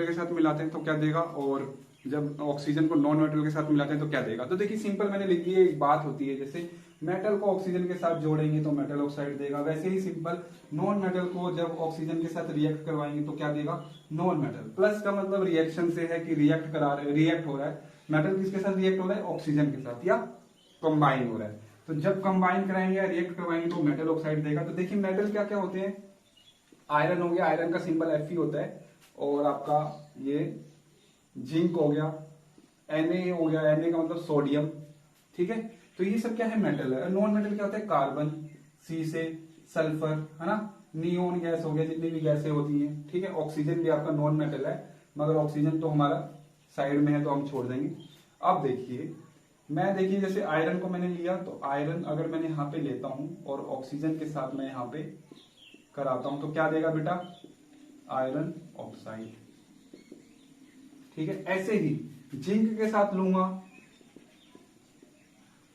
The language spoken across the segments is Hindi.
मेटल के साथ मिलाते हैं तो क्या देगा, और जब ऑक्सीजन को नॉन मेटल के साथ मिलाते हैं तो क्या देगा। तो देखिए सिंपल मैंने लिख दिया, एक बात होती है जैसे मेटल को ऑक्सीजन के साथ जोड़ेंगे तो मेटल ऑक्साइड देगा, वैसे ही सिंपल नॉन मेटल को जब ऑक्सीजन के साथ रिएक्ट करवाएंगे तो क्या देगा, नॉन मेटल। प्लस का मतलब रिएक्शन से है कि रिएक्ट हो रहा है, मेटल किसके साथ रिएक्ट हो रहा है, ऑक्सीजन के साथ, या कंबाइन हो रहा है। तो जब कंबाइन कराएंगे या रिएक्ट करवाएंगे तो मेटल ऑक्साइड देगा। तो देखिए मेटल क्या क्या होते हैं, आयरन हो गया, आयरन का सिंबल Fe होता है, और आपका ये जिंक हो गया, Na हो गया, Na का मतलब सोडियम, ठीक है। तो ये सब क्या है, मेटल है। नॉन मेटल क्या होता है, कार्बन, सी से सल्फर, है ना, नियोन गैस हो गया, जितनी भी गैसें होती हैं, ठीक है। ऑक्सीजन भी आपका नॉन मेटल है, मगर ऑक्सीजन तो हमारा साइड में है तो हम छोड़ देंगे। अब देखिए देखिए जैसे आयरन को मैंने लिया, तो आयरन अगर मैंने यहाँ पे लेता हूं और ऑक्सीजन के साथ मैं यहाँ पे कराता हूं तो क्या देगा बेटा, आयरन ऑक्साइड, ठीक है। ऐसे ही जिंक के साथ लूंगा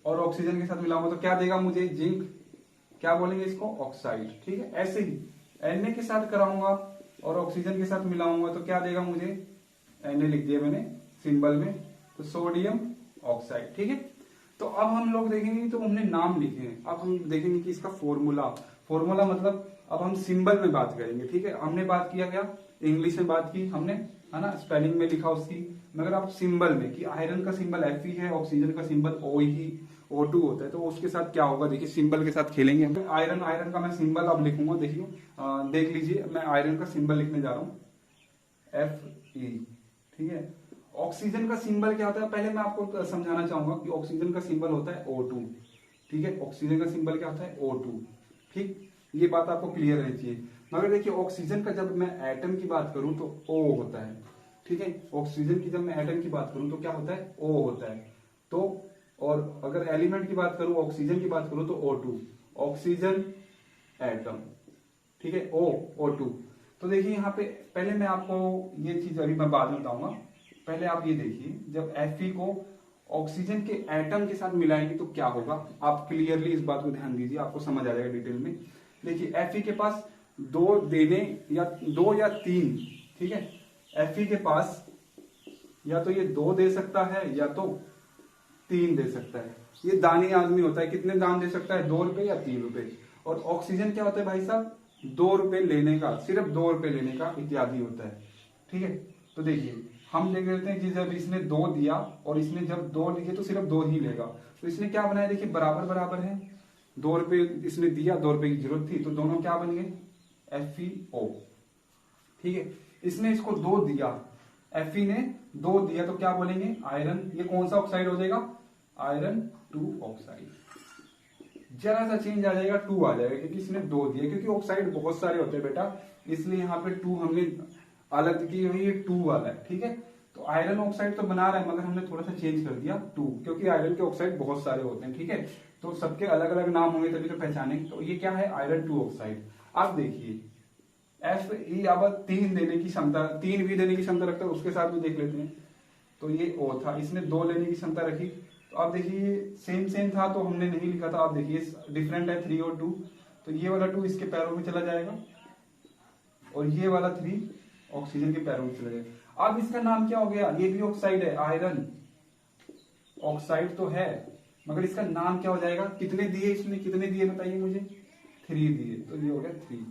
और ऑक्सीजन के साथ मिलाऊंगा तो क्या देगा मुझे, जिंक, क्या बोलेंगे इसको, ऑक्साइड, ठीक है। ऐसे ही Na के साथ कराऊंगा और ऑक्सीजन के साथ मिलाऊंगा तो क्या देगा मुझे, Na लिख दिया मैंने सिंबल में, तो सोडियम ऑक्साइड, ठीक है। तो अब हम लोग देखेंगे, तो हमने नाम लिखे हैं, अब हम देखेंगे कि इसका फॉर्मूला मतलब अब हम सिंबल में बात करेंगे, ठीक है। हमने बात किया क्या, इंग्लिश में बात की हमने, है ना, स्पेलिंग में लिखा उसकी, मगर आप सिंबल में कि आयरन का सिंबल Fe है, ऑक्सीजन का सिंबल O2 होता है, तो उसके साथ क्या होगा, देखिए सिंबल के साथ खेलेंगे हम। आयरन का मैं सिंबल अब लिखूंगा, देखियो देख लीजिए, मैं आयरन का सिंबल लिखने जा रहा हूँ Fe, ठीक है। ऑक्सीजन का सिंबल क्या होता है, पहले मैं आपको समझाना चाहूंगा कि ऑक्सीजन का सिंबल होता है O2, ठीक है। ऑक्सीजन का सिंबल क्या होता है, O2, ठीक, ये बात आपको क्लियर रहनी चाहिए। मगर देखिए ऑक्सीजन का जब मैं एटम की बात करूं तो O होता है, ठीक है। ऑक्सीजन की जब मैं एटम की बात करूं तो क्या होता है, O होता है। तो और अगर एलिमेंट की बात करूं, ऑक्सीजन की बात करूं तो O2, ऑक्सीजन एटम, ठीक है, O2। तो देखिए यहाँ पे पहले मैं आपको ये चीज अभी मैं बाद में बताऊंगा, पहले आप ये देखिए जब Fe को ऑक्सीजन के एटम के साथ मिलाएंगे तो क्या होगा, आप क्लियरली इस बात को ध्यान दीजिए, आपको समझ आ जाएगा डिटेल में। देखिए Fe के पास दो देने या दो या तीन, ठीक है। Fe के पास या तो ये दो दे सकता है या तो तीन दे सकता है। ये दानी आदमी होता है, कितने दान दे सकता है, 2 रुपए या 3 रुपए। और ऑक्सीजन क्या होता है भाई साहब, 2 रुपए लेने का, सिर्फ 2 रुपए लेने का इत्यादि होता है, ठीक है। तो देखिए हम देख लेते हैं कि जब इसने 2 दिया और इसने जब 2 लिए तो सिर्फ 2 ही लेगा, तो इसने क्या बनाया, देखिए बराबर बराबर है, 2 रुपए इसने दिया, 2 रुपए की जरूरत थी, तो दोनों क्या बन गए, FeO, ठीक है। इसने इसको 2 दिया, Fe ने 2 दिया, तो क्या बोलेंगे, आयरन, ये कौन सा ऑक्साइड हो जाएगा, आयरन 2 ऑक्साइड। जरा सा चेंज आ जाएगा, 2 आ जाएगा, क्योंकि इसने 2 दिया, क्योंकि ऑक्साइड बहुत सारे होते हैं बेटा, इसलिए यहाँ पे 2 हमने अलग की हुई, ये 2 वाला है, ठीक है। तो आयरन ऑक्साइड तो बना रहा है, मगर हमने थोड़ा सा चेंज कर दिया 2, क्योंकि आयरन के ऑक्साइड बहुत सारे होते हैं, ठीक है। तो सबके अलग अलग नाम होंगे तभी तो पहचाने। तो ये क्या है, आयरन 2 ऑक्साइड। अब देखिए Fe अब 3 देने की क्षमता, 3 भी देने की क्षमता रखता है, उसके साथ भी देख लेते हैं। तो ये O था, इसने 2 लेने की क्षमता रखी, तो अब देखिए सेम था तो हमने नहीं लिखा था, अब देखिए डिफरेंट है 3 और 2, तो ये वाला 2 इसके पैरों में चला जाएगा और ये वाला 3 ऑक्सीजन के पैरों में चला जाएगा। अब इसका नाम क्या हो गया, ये भी ऑक्साइड है, आयरन ऑक्साइड तो है, मगर इसका नाम क्या हो जाएगा, कितने दिए इसने, कितने दिए बताइए मुझे, 3 दिए, तो ये हो गया 3,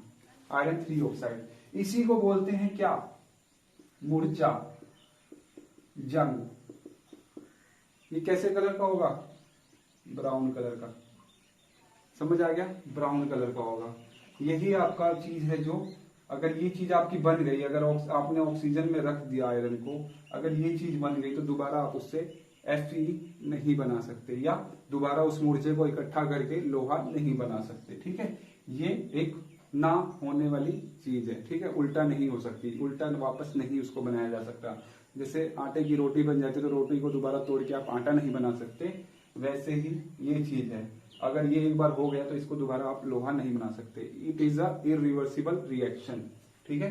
आयरन 3 ऑक्साइड। इसी को बोलते हैं क्या, मूर्छा, जंग। ये कैसे कलर का होगा, ब्राउन कलर का, समझ आ गया, ब्राउन कलर का होगा। यही आपका चीज है जो, अगर ये चीज आपकी बन गई, अगर आपने ऑक्सीजन में रख दिया आयरन को, अगर ये चीज बन गई तो दोबारा आप उससे Fe नहीं बना सकते, या दोबारा उस मूर्छे को इकट्ठा करके लोहा नहीं बना सकते, ठीक है। ये एक ना होने वाली चीज है, ठीक है, उल्टा नहीं हो सकती, उल्टा वापस नहीं उसको बनाया जा सकता। जैसे आटे की रोटी बन जाती है तो रोटी को दोबारा तोड़ के आप आटा नहीं बना सकते, वैसे ही ये चीज है, अगर ये एक बार हो गया तो इसको दोबारा आप लोहा नहीं बना सकते। It is a irreversible reaction, ठीक है।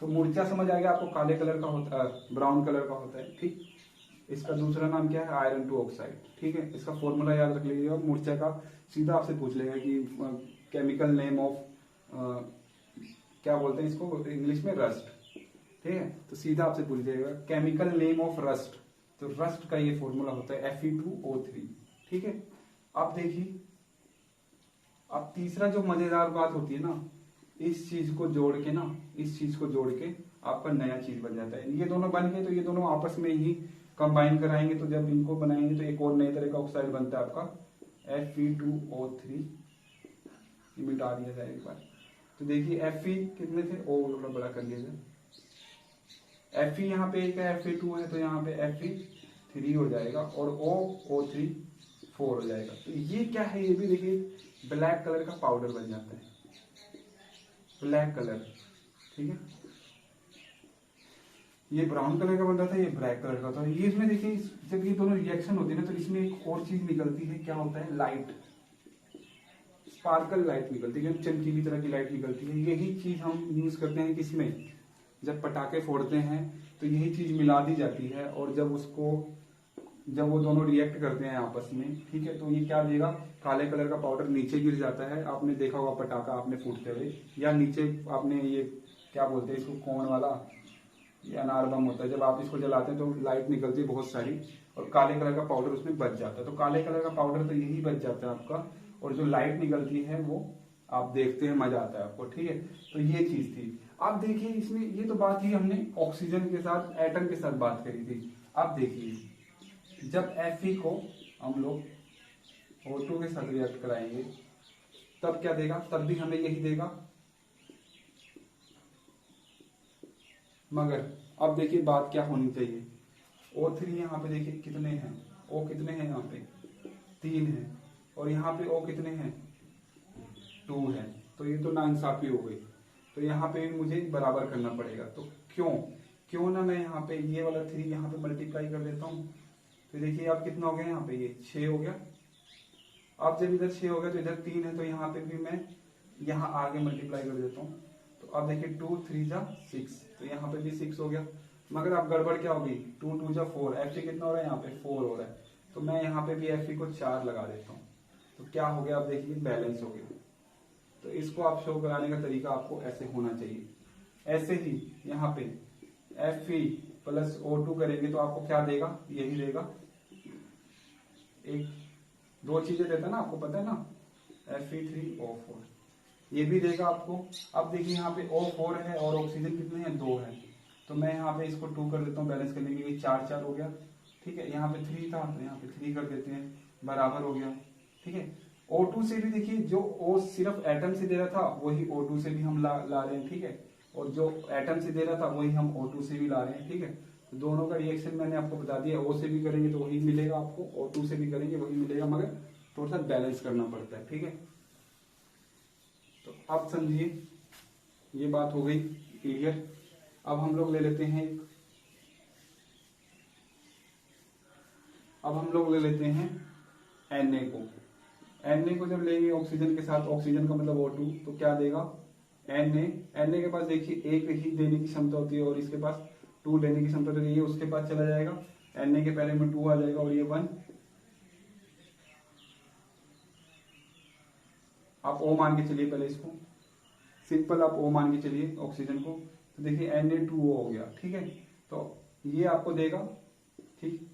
तो मूर्छा समझ आ गया आपको, काले कलर का होता है, ब्राउन कलर का होता है, ठीक। इसका दूसरा नाम क्या है, आयरन 2 ऑक्साइड, ठीक है। इसका फॉर्मूला याद रख लीजिएगा, मूर्छा का सीधा आपसे पूछ लेगा कि केमिकल नेम ऑफ क्या बोलते हैं इसको इंग्लिश में, रस्ट, ठीक है। तो सीधा आपसे पूछ जाएगा केमिकल नेम ऑफ रस्ट, तो रस्ट का ये फॉर्मूला होता है Fe2O3, ठीक है। अब देखिए, अब तीसरा जो मजेदार बात होती है ना, इस चीज को जोड़ के ना, इस चीज को जोड़ के आपका नया चीज बन जाता है। ये दोनों बन गए तो ये दोनों आपस में ही कंबाइन कराएंगे, तो जब इनको बनाएंगे तो एक और नए तरह का ऑक्साइड बनता है आपका Fe2O3। ये मिटा दिया जाए एक बार, तो देखिए Fe कितने थे, ओ थोड़ा बड़ा कर लिया जाए। Fe यहाँ पे एक है, Fe2 है, तो यहाँ पे Fe3 हो जाएगा और O3 4 हो जाएगा। तो ये क्या है, ये भी देखिए ब्लैक कलर का पाउडर बन जाता है, ब्लैक कलर, ठीक है। ये ब्राउन कलर का बन रहा था, ये ब्लैक कलर का था। ये इसमें देखिए जब ये दोनों रिएक्शन होती है ना, तो इसमें एक और चीज निकलती है, क्या होता है, लाइट, स्पार्कल लाइट निकलती है, चमकीली तरह की लाइट निकलती है। यही चीज हम यूज करते हैं किसमें, जब पटाखे फोड़ते हैं तो यही चीज मिला दी जाती है, और जब वो दोनों रिएक्ट करते हैं आपस में, ठीक है, तो ये क्या देगा, काले कलर का पाउडर नीचे गिर जाता है। आपने देखा होगा पटाखा आपने फूटते हुए, या नीचे आपने ये क्या बोलते हैं इसको, कोन वाला, ये अनार बम होता है, जब आप इसको जलाते हैं तो लाइट निकलती है बहुत सारी, और काले कलर का पाउडर उसमें बच जाता है। तो काले कलर का पाउडर तो यही बच जाता है आपका, और जो लाइट निकलती है वो आप देखते हैं, मजा आता है आपको, ठीक है। तो ये चीज थी। आप देखिए इसमें, ये तो बात ही हमने ऑक्सीजन के साथ, एटम के साथ बात करी थी। अब देखिए जब Fe को हम लोग O2 के साथ रिएक्ट कराएंगे तब क्या देगा, तब भी हमें यही देगा। मगर अब देखिए बात क्या होनी चाहिए, O3 यहाँ पे देखिए कितने हैं, O कितने हैं यहाँ पे, 3 है, और यहाँ पे O कितने हैं, 2 है। तो ये तो नाइंसाफी हो गई, तो यहाँ पे मुझे बराबर करना पड़ेगा। तो क्यों ना मैं यहाँ पे ये वाला 3 यहाँ पे मल्टीप्लाई कर देता हूँ। तो देखिए अब कितना हो गया, यहाँ पे ये 6 हो गया। अब जब इधर 6 हो गया तो इधर 3 है, तो यहाँ पे भी मैं यहाँ आगे मल्टीप्लाई कर देता हूँ। तो अब देखिए 2 3 जा 6, तो यहाँ पे भी 6 हो गया। मगर अब गड़बड़ क्या होगी, 2 2 जा 4, Fe कितना हो रहा है, यहाँ पे 4 हो रहा है, तो मैं यहाँ पे भी Fe को 4 लगा देता हूँ। तो क्या हो गया, अब देखिए बैलेंस हो गया। तो इसको आप शो कराने का तरीका आपको ऐसे होना चाहिए। ऐसे ही यहाँ पे Fe प्लस O2 करेंगे तो आपको क्या देगा, यही देगा, एक 2 चीजें देता है ना, आपको पता है ना, Fe3O4 ये भी देगा आपको। अब देखिए यहाँ पे O4 है और ऑक्सीजन कितने हैं, 2 है, तो मैं यहाँ पे इसको 2 कर देता हूँ बैलेंस करने के लिए, 4 4 हो गया, ठीक है। यहाँ पे 3 था तो यहाँ पे 3 कर देते हैं, बराबर हो गया, ठीक है। O2 से भी देखिए जो O सिर्फ एटम से दे रहा था वही O2 से भी हम ला रहे हैं, ठीक है, और जो एटम से दे रहा था वही हम O2 से भी ला रहे हैं, ठीक है। तो दोनों का रिएक्शन मैंने आपको बता दिया, O से भी करेंगे तो वही मिलेगा आपको, O2 से भी करेंगे वही मिलेगा, मगर थोड़ा सा बैलेंस करना पड़ता है, ठीक है। तो अब समझिए ये बात हो गई क्लियर। अब हम लोग ले लेते हैं Na को। Na को जब लेंगे ऑक्सीजन के साथ, ऑक्सीजन का मतलब O2, तो क्या देगा, Na के पास देखिए एक ही देने की क्षमता होती है और इसके पास 2 लेने की क्षमता होती है, ये उसके पास चला जाएगा, Na के पहले में 2 आ जाएगा और ये 1। आप O मान के चलिए, पहले इसको सिंपल आप O मान के चलिए ऑक्सीजन को, तो देखिए Na2O हो गया, ठीक है। तो ये आपको देगा, ठीक।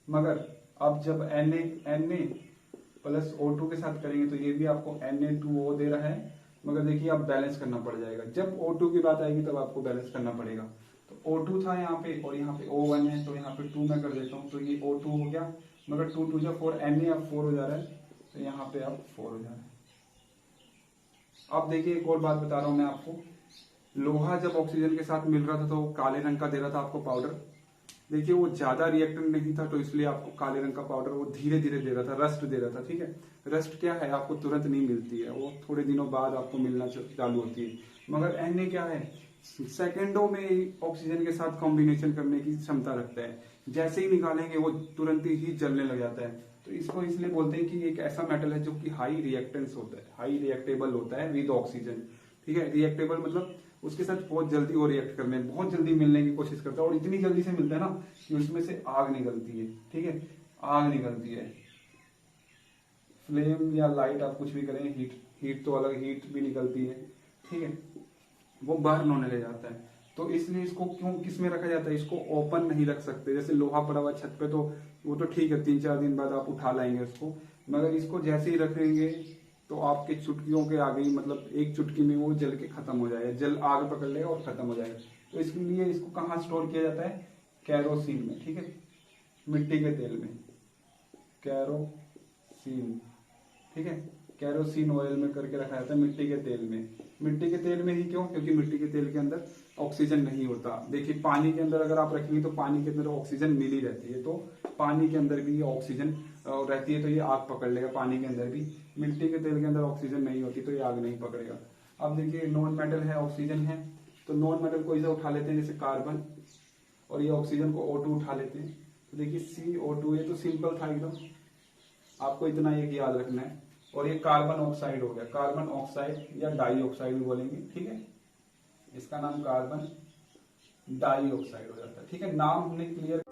मगर अब जब Na प्लस O2 के साथ करेंगे तो ये भी आपको Na2O दे रहा है, मगर देखिए आप बैलेंस करना पड़ जाएगा। जब O2 की बात आएगी तब आपको बैलेंस करना पड़ेगा। तो O2 था यहाँ पे और यहाँ पे O1 है, तो यहाँ पे 2 मैं कर देता हूँ, तो ये O2 हो गया, मगर 2 2 जा 4, Na अब 4 हो जा रहा है, तो यहाँ पे अब 4 हो जा रहा है। अब देखिए एक और बात बता रहा हूं मैं आपको, लोहा जब ऑक्सीजन के साथ मिल रहा था तो वो काले रंग का दे रहा था आपको पाउडर। देखिए वो ज्यादा रिएक्टेंट नहीं था, तो इसलिए आपको काले रंग का पाउडर वो धीरे धीरे दे रहा था, रस्ट दे रहा था, ठीक है। रस्ट क्या है, आपको तुरंत नहीं मिलती है, वो थोड़े दिनों बाद आपको मिलना चालू होती है। मगर Na क्या है, सेकेंडों में ऑक्सीजन के साथ कॉम्बिनेशन करने की क्षमता रखता है, जैसे ही निकालेंगे वो तुरंत ही जलने लग जाता है। तो इसको इसलिए बोलते हैं कि एक ऐसा मेटल है जो कि हाई रिएक्टेंस होता है, हाई रिएक्टेबल होता है विद ऑक्सीजन, ठीक है। रिएक्टेबल मतलब उसके साथ बहुत जल्दी वो रिएक्ट करने, बहुत जल्दी मिलने की कोशिश करता है, और इतनी जल्दी से मिलता है ना कि उसमें से आग निकलती है, ठीक है, आग निकलती है। फ्लेम या लाइट आप कुछ भी करें, हीट तो अलग हीट भी निकलती है, ठीक है, वो बर्न होने लग जाता है। तो इसलिए इसको क्यों किस में रखा जाता है, इसको ओपन नहीं रख सकते। जैसे लोहा पड़ा हुआ छत पे तो वो तो ठीक है, 3-4 दिन बाद आप उठा लाएंगे उसको, मगर इसको जैसे ही रखेंगे तो आपके चुटकियों के आगे ही, मतलब एक चुटकी में वो जल के खत्म हो जाएगा, जल आग पकड़ लेगा और खत्म हो जाएगा। तो इसके लिए इसको कहाँ स्टोर किया जाता है, कैरोसिन में, ठीक है, मिट्टी के तेल में, कैरोसिन, ठीक है, कैरोसिन ऑयल में करके रखा जाता है, मिट्टी के तेल में। मिट्टी के तेल में ही क्यों, क्योंकि मिट्टी के तेल के अंदर ऑक्सीजन नहीं होता। देखिए पानी के अंदर अगर आप रखेंगे तो पानी के अंदर ऑक्सीजन मिली रहती है, तो पानी के अंदर भी ऑक्सीजन रहती है तो ये आग पकड़ लेगा पानी के अंदर भी। मिट्टी के तेल के अंदर ऑक्सीजन नहीं होती तो ये आग नहीं पकड़ेगा। अब देखिए नॉन मेटल है, ऑक्सीजन है, तो नॉन मेटल को इसे उठा लेते हैं जैसे कार्बन, और ये ऑक्सीजन को O2 उठा लेते हैं। तो देखिए CO2, ये तो सिंपल था एकदम, आपको इतना एक याद रखना है। और ये कार्बन ऑक्साइड हो गया, कार्बन ऑक्साइड या डाई ऑक्साइड भी बोलेंगे, ठीक है, इसका नाम कार्बन डाई ऑक्साइड हो जाता है, ठीक है। नाम हमने क्लियर